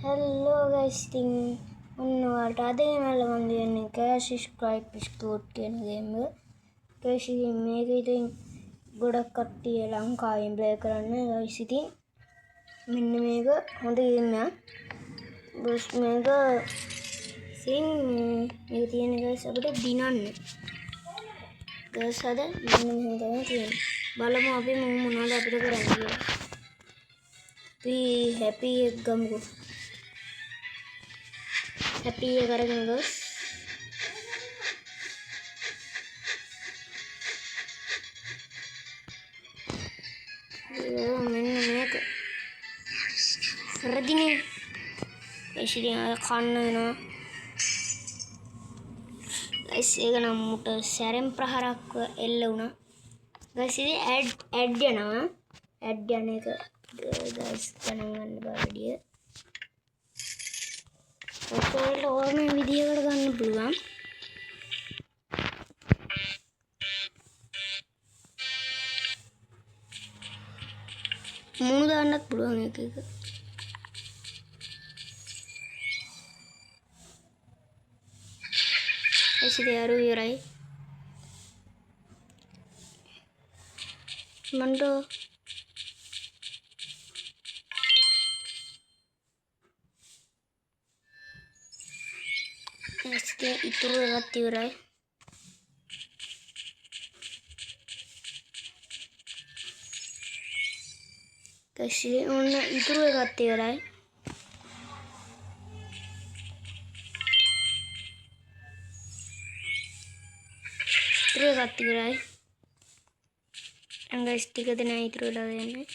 Hello guys, ඉතින් ඔන්න ඔයාලට අද මම මම දෙන්නේ Cash Strike Biscuit කියන ගේම් එක. Cash මේක ඉතින් ගොඩක් කට්ටිය ලංකාවෙන් ප්ලේ කරන්නේ guys. ඉතින් මෙන්න මේක හොඳ ගේම් එකක්. බස් මේක ඉතින් මේක තියෙන guys අපිට දිනන්න. guys අද මෙන්න මෙහෙම තමයි තියෙන්නේ. බලමු අපි මොනවද අපිට කරන්න කියලා. අපි happy එක ගමුකෝ. happy එක අරගෙන ගොස් මෙන්න මේක රදිනේ එසිරිය කන්න වෙනවා ගයිස් ඒක නම් මුට සැරෙන් ප්‍රහාරක් එල්ල වුණා ගයිස් ඉතින් ඇඩ් යනවා ඇඩ් යන එක ගයිස් ගණන් ගන්න බාඩිය ඔයාලට ඕන විදියකට ගන්න පුළුවන්. මුණු දාන්නත් පුළුවන් එක එක. එසිදී අරු ඉරයි. මන්ඩෝ Este ඉතුරු එකත් ඉවරයි. කෂි ඔන්න ඉතුරු එකත් ඉවරයි. ඉතුරු එකත් ඉවරයි. අංගස් ටික දෙනා ඉතුරු වෙලා යන්නේ.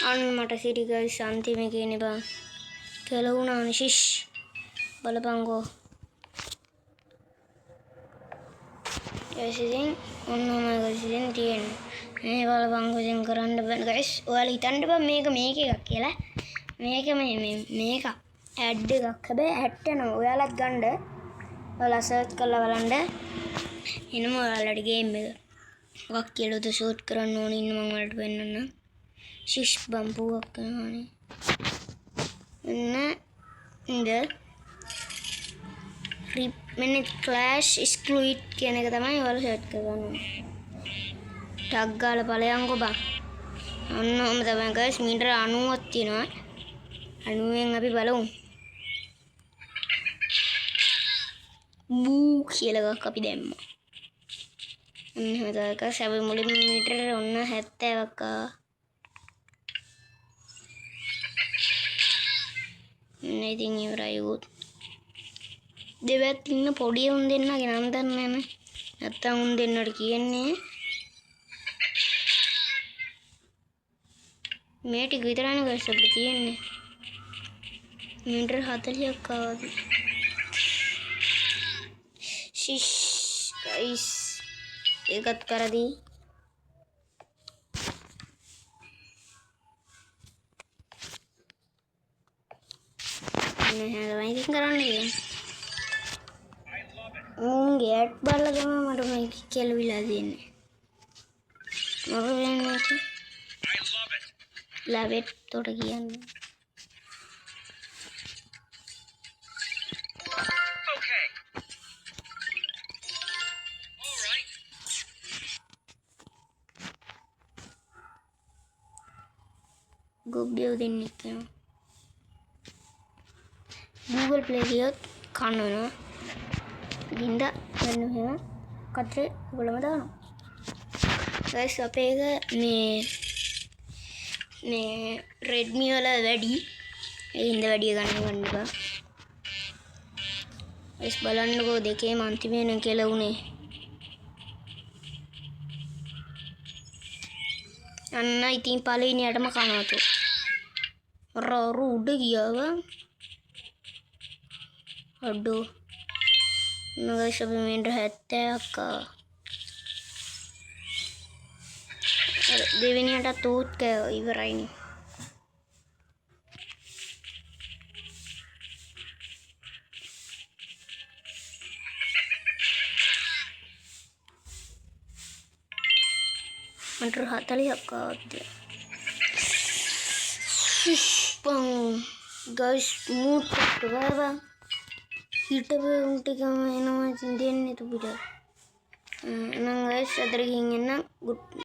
අන්න මට සිරි ගයිස් අන්තිමේ කියන්නේ බං. කෙලුණා නිශිෂ් බලපංගෝ ගයිසින් ඔන්නම ගයිසින් තියෙන්නේ මේ බලපංගෝ ඉතින් කරන්න බෑ ගයිස් ඔයාලා හිතන්න බෑ මේක එකක් කියලා මේක මේක ඇඩ් එකක් හැබැයි ඇඩ් යනවා ඔයාලත් ගන්න ඔයාලා සර්ච් කරලා බලන්න එනම ඔයාලට ගේම් එක මොකක් කියලාද ෂූට් කරන්න ඕනේ ඉන්න මම ඔයාලට පෙන්නන්න ශිෂ් බම්බුවක් කරනවානේ இந்த මෙන්න ක්ලෑෂ් ස්ක්ලූයිට් කියන එක තමයි ඔයාලා සර්ච් කරගන්න. ටග් ගාලා ඵලයන්කෝ බං. ඔන්නම තමයි ගයිස් මීටර 90ක් තියෙනවා. 90න් අපි බලමු. බූ කියලා එකක් අපි දැම්මා. එහෙනම් ඒක සැබ මුලින්ම මීටර ඔන්න 70ක් ඉතින් ඉවරයි උත් දෙවැත් ඉන්න පොඩි උන් දෙන්නගේ නම් දන්නේ නැහැ නැත්තම් උන් දෙන්නට කියන්නේ මේ ටික විතරනේ ගයිස් අපිට තියෙන්නේ මීටර 40ක් ආවද ශිෂ් ගයිස් ඒකත් කරදී Ini කරන්න කියන්නේ. උන්ගේ ඇඩ් බලලා තමයි මට මේක කෙලවිලා දෙන්නේ. මොකද වෙන්නේ? love it තොට කියන්නේ. Okay. All right. ගොබ්බියෝ දෙන්නේ කියනවා. Google Play ගියොත් කන්න වෙනවා. ගින්ද ගන්න එහෙම කතරේ ඔයගොල්ලෝම දානවා. guys අපේ එක මේ Redmi වල වැඩි. ඒ හින්දා වැඩි ගන්න බෑ. guys බලන්නකෝ දෙකේම අන්තිමේන කියලා උනේ. අන්න ඉතින් පළවෙනියටම කනවා තෝ. රරු උඩ ගියාවා. Aduh, nggak sampai main hetek Dewi ini ada tuh kayak Ibra ini. Menurut hati lihat kau guys, mood berapa? Kita beruntung kami nama cinta itu beda. Nang guys, ada yang enak good.